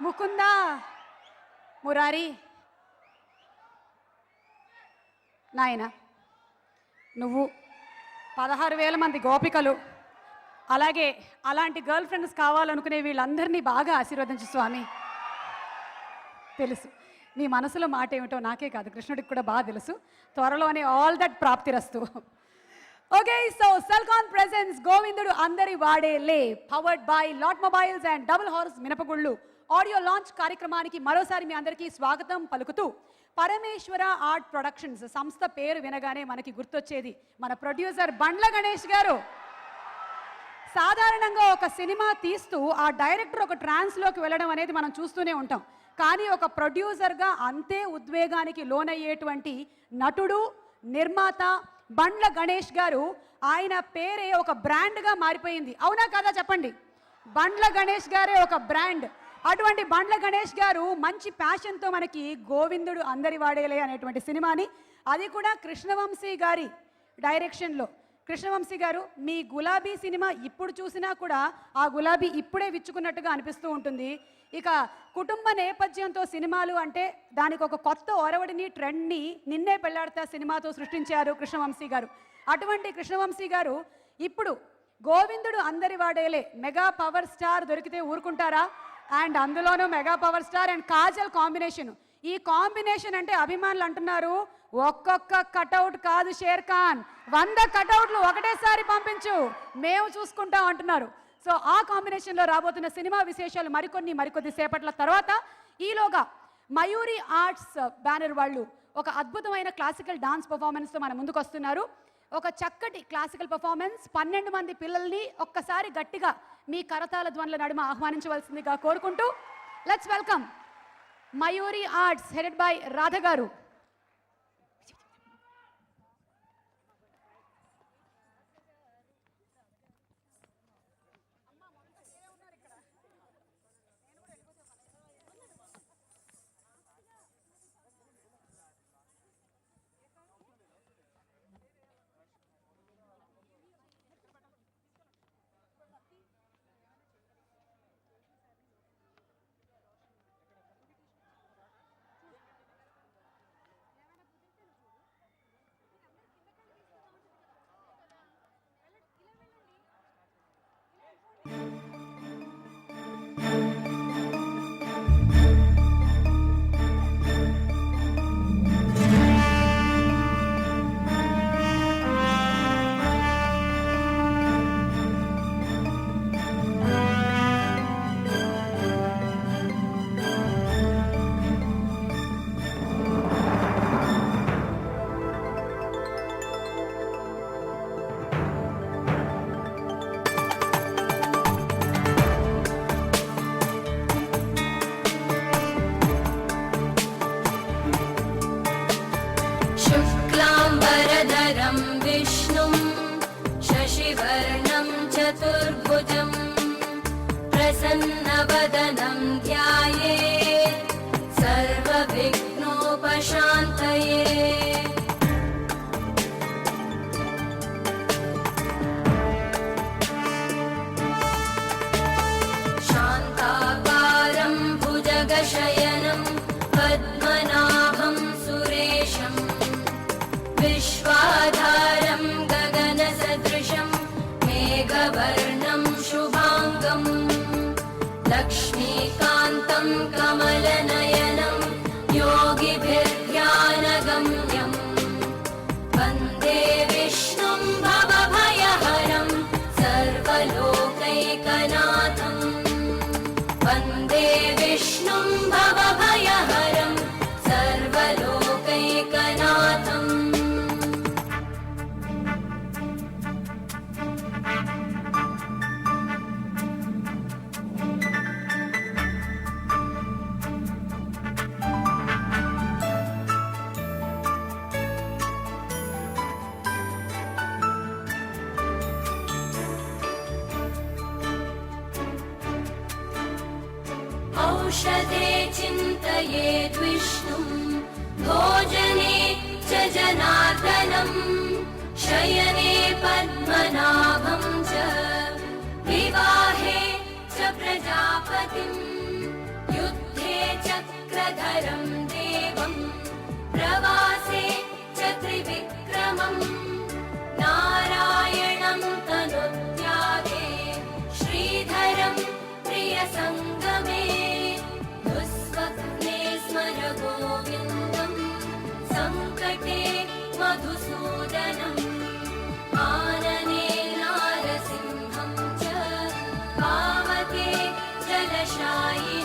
ముకుంద మురారి నాయన, నువ్వు 16,000 మంది గోపికలు, అలాగే అలాంటి గర్ల్ ఫ్రెండ్స్ కావాలనుకునే వీళ్ళందరినీ బాగా ఆశీర్వదించు స్వామి. తెలుసు నీ మనసులో మాట ఏమిటో నాకే కాదు, కృష్ణుడికి కూడా బాగా తెలుసు. త్వరలోనే ఆల్ దట్ ప్రాప్తిరస్తు. Okay, so Celkon presents Govindudu Andari Vadele, powered by lot mobiles and double horse మినపగుళ్ళు ఆడియో లాంచ్ కార్యక్రమానికి మరోసారి మీ అందరికీ స్వాగతం పలుకుతూ, పరమేశ్వర ఆర్ట్ ప్రొడక్షన్స్ సంస్థ పేరు వినగానే మనకి గుర్తొచ్చేది మన ప్రొడ్యూసర్ బండ్ల గణేష్ గారు. సాధారణంగా ఒక సినిమా తీస్తూ ఆ డైరెక్టర్ ఒక ట్రాన్స్లోకి వెళ్ళడం అనేది మనం చూస్తూనే ఉంటాం. కానీ ఒక ప్రొడ్యూసర్గా అంతే ఉద్వేగానికి లోనయ్యేటువంటి నటుడు, నిర్మాత బండ్ల గణేష్ గారు, ఆయన పేరే ఒక బ్రాండ్గా మారిపోయింది. అవునా కాదా చెప్పండి? బండ్ల గణేష్ గారే ఒక బ్రాండ్. అటువంటి బండ్ల గణేష్ గారు మంచి ప్యాషన్తో మనకి గోవిందుడు అందరి వాడేలే అనేటువంటి సినిమాని, అది కూడా కృష్ణవంశీ గారి డైరెక్షన్లో. కృష్ణవంశీ గారు, మీ గులాబీ సినిమా ఇప్పుడు చూసినా కూడా ఆ గులాబీ ఇప్పుడే విచ్చుకున్నట్టుగా అనిపిస్తూ ఉంటుంది. ఇక కుటుంబ నేపథ్యంతో సినిమాలు అంటే దానికి ఒక కొత్త ఒరవడిని, ట్రెండ్ని నిన్నే పెళ్లాడతా సినిమాతో సృష్టించారు కృష్ణవంశీ గారు. అటువంటి కృష్ణవంశీ గారు ఇప్పుడు గోవిందుడు అందరి వాడేలే మెగా పవర్ స్టార్ దొరికితే ఊరుకుంటారా? అండ్ అందులోనూ mega power star and Kajal combination. ఈ కాంబినేషన్ అంటే అభిమానులు అంటున్నారు, ఒక్కొక్క కటౌట్ కాదు షేర్ ఖాన్, 100 కటౌట్లు ఒకటేసారి పంపించు, మేము చూసుకుంటాం అంటున్నారు. సో ఆ కాంబినేషన్లో రాబోతున్న సినిమా విశేషాలు మరికొద్ది సేపట్ల తర్వాత. ఈలోగా మయూరి ఆర్ట్స్ బ్యానర్ వాళ్ళు ఒక అద్భుతమైన క్లాసికల్ డాన్స్ పర్ఫార్మెన్స్తో మన ముందుకు వస్తున్నారు. ఒక చక్కటి క్లాసికల్ పర్ఫార్మెన్స్, 12 మంది పిల్లల్ని ఒక్కసారి గట్టిగా మీ కరతాళ ధ్వనుల నడుమ ఆహ్వానించవలసిందిగా కోరుకుంటూ, let's welcome Mayuri arts headed by Radha గారు. शुक्लाम्बरधरं विष्णुं शशिवर्णं चतुर्भुजं प्रसन्नवदनं ध्यायेत् सर्वविघ्नोपशान्तये। शान्ताकारं भुजगशयनं पद्मनाभं सुरेशं विश्वाधारं गगनसदृशं मेघवर्णं शुभाङ्गं लक्ष्मीकान्तं कमलनयनं योगिभिर्ध्यानगम्यं वन्दे विष्णुं भवभयहरं सर्वलोकैकनाथं। वन्दे विष्णुं भवभयहरं सर्वलोकैकनाथम्। औषधे चिन्तयेद् विष्णुं भोजने च जनार्दनं शयने पद्मनाभं च विवाहे च प्रजापतिं सङ्गमे दुःस्वप्ने स्मर गोविन्दं सङ्कटे मधुसूदनम् आनने नारसिंहं च पावके जलशायिने